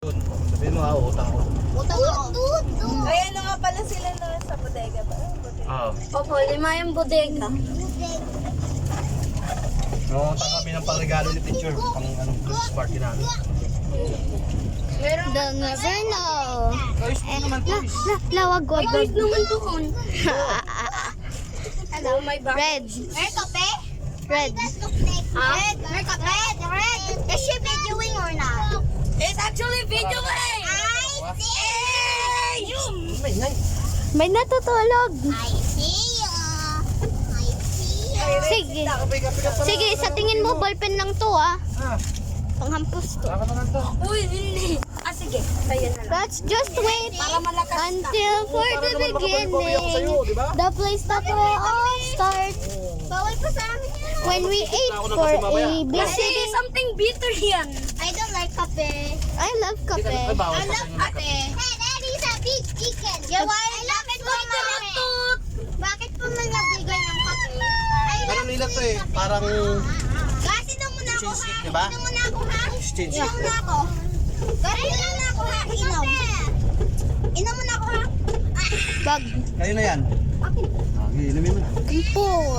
Sabihin mo ha, utang ko. Utang ako. Ay, ano nga pala sila na sa bodega ba? Oo. Opo, 5 yung bodega. Utang kami ng pangregalo ni teacher. Pang anong Christmas party namin. They'll never know. Guys, mo naman guys. Lawag ko. Guys naman doon. Hello, my bag. Red. May kape? Red. Red. May kape? Red. Is she videoing or not? It's actually videoing! I see you. May nay. May natutulog. I see you. I see you. Sige. Sige, sa tingin mo, ballpen lang to ah. Ah, Panghampos to. saka naman to. Uy, hindi. Ah, sige. Sa'yo na lang. Let's just wait Para malakas until for the Makapag-copy ako sa'yo, beginning. di ba? The place that will all start Bawal pa sa amin yan. when we ate for a Kasi visit. something bitter yan. I don't like kape. I love Ay, kape. bawal I pa love sa'yo ng kape. Hey, that is a big chicken. Yeah, why? I love it so much. Bakit po man nabigay ng kape? I Ano love nila to eh, parang Gas, inom muna ako ha. cheesecake, di ba? Inom muna ako ha. Exchange. Inom muna ako. Gas, inom muna ako ha. Inom. Inom muna ako ha. Bag. Kayo na yan. Inumin mo na. Four.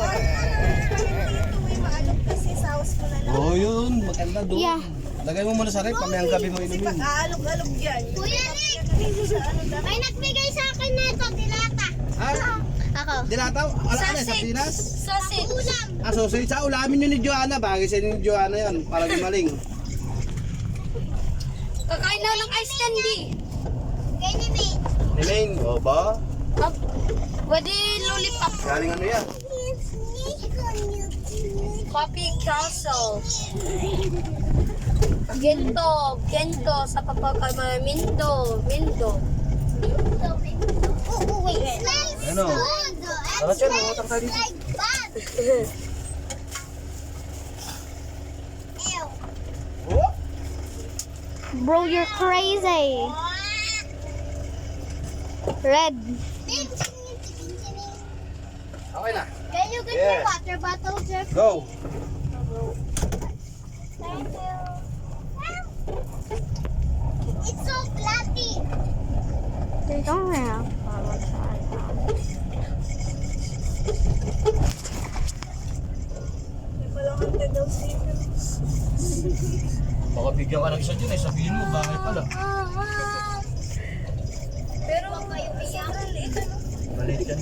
Uy, maalok kasi sa house ko na lang. Oo yun, maganda doon. Yeah. Lagay mo muna sa rep, pamayang gabi mo inumin. Aalok-alok yan. Kuya Nick, may nagbigay sa akin na ito, dilata. Ah, Ako. dilataw? Ala ka na, sardinas? Sausage. Ulam. Ah, sausage. Sa ulamin yun ni Joanna. Bagay sa inyo ni Joanna yan. Para gumaling. Kakain na ng ice candy. Kay ni May. Ni Maine, o ba? Pwede lollipop. Galing ano yan? Coffee castle. Gento sa papakama. Mindo. Oh, wait. Smells Ano? good. Tara, Chen, utang tayo dito. Like bad. Ew. Oh? Bro, you're crazy. Red. Okay na. Can you get Yeah. me water bottle, Jeff? Go. Thank you. It's so fluffy. They don't have. Baka bigyan ka ng isa dyan eh. Sabihin mo, bakit pala? Pero sobrang liit. Maliit yan.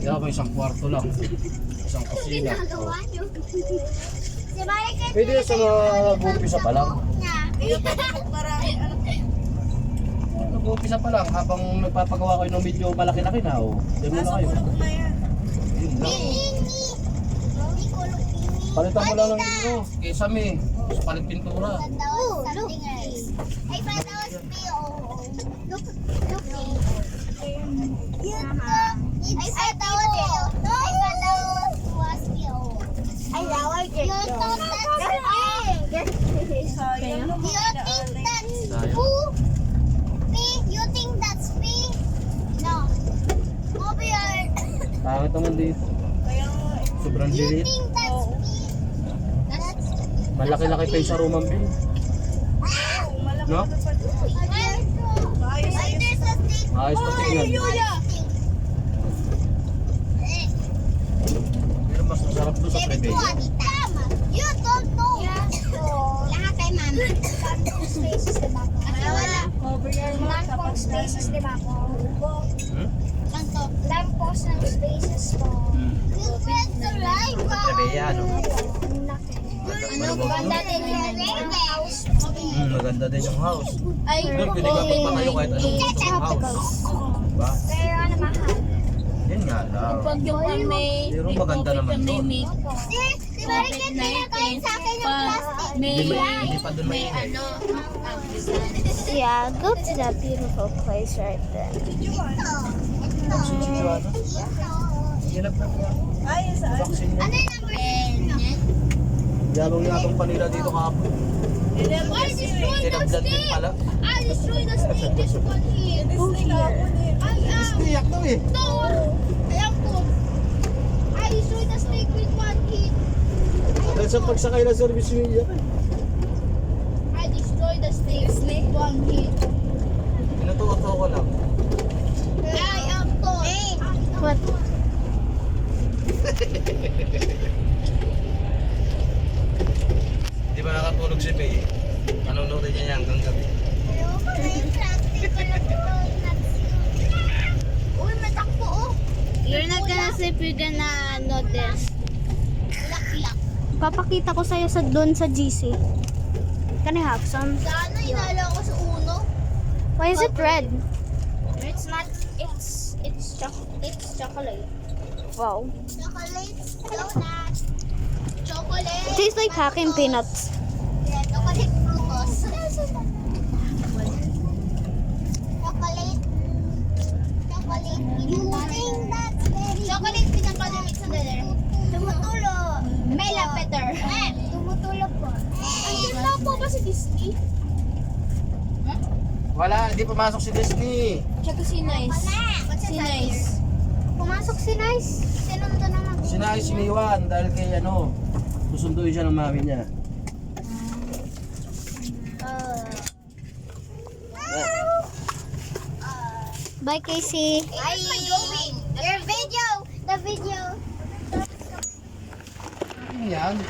Kaya ba isang kwarto lang. Isang kusina. Oh. Gawa niyo. Si Marika, Pwede sa mga bumpisa pa lang. Marami ano. Nag-uumpisa pa lang habang nagpapagawa kayo ng medyo malaki-laki na. Oh. Diyan muna Nasa kayo. kulog na yan. Yun lang. Palitan mo lang ng ano, kesame. Tapos palit pintura. Something else. I found out Look. I found out was I like it. You thought that's Sayang Do naman you think na that's poo? Pee? You think that's pee? No. Over here. Pangit naman dito. Kaya nga, Sobrang You liit. think that's pee? That's Malaki-laki pa yung sa Roman Bill. malaki No? na pa doon. Ayos, Why ayos. there's a stick? Ayos pa tingnan. Pero mas masarap doon sa Baby Prebeya. Tuwati, tama. You don't know. Lahat kay mama. Lampong spaces, diba po? Wala. Over yan mo. Lampong spaces, diba po? Kanto. Lampos ng spaces po. You went to live. Prebeya, ano? Ano ba? Ganda din yung house. Maganda din yung house. Ay, Doon pwede ka magpatayo kahit anong gusto mong house. Diba? pero ano mahal? Yan nga lang. Pag yung may Pero maganda naman doon. Sir, di ba rin yung pinakain sa akin yung plastic? Hindi pa doon may Yeah, go to that beautiful place right there. Si Joanna. Hinap na niya. ayos, ayos. Vaccine niya. Ano yung number 10? Yabang niya itong panila dito kahapon. Tinablan din pala. I destroy the snake, this one here. Iyak daw eh. No, alam ko. I destroy the snake with one hit. Hanggang sa pagsakay ng service yung iyak eh. I destroy the snake. Pinututo ko lang. I am told. What? Di ba nakatulog si Faye? Nanonood niya yan hanggang gabi. Ayoko na yung plastic ko na donuts. Uy, matakbo oh. You're not gonna sleep, you're gonna notice. Lak-lak. Papakita ko sa'yo doon sa GC. Can I have some? Sana inala ko sa uno. Why is it red? It's not, it's chocolate. Wow. Chocolate donut. Chocolate. It tastes like packing peanuts. Yeah, chocolate frutos. Chocolate. Chocolate. You think that's very chocolate pinapalo mix na there. Tumutulo. Mela Peter. Tumutulo po. Ang po ba si Disney? Wala, hindi pumasok si Disney. Tsaka si Nice. Si Nice. Pumasok si Nice. Sinundo naman. Sinayos si Iwan dahil kay ano, susunduin siya ng mami niya. Bye, Casey. Ay, your video. The video. Ano yan?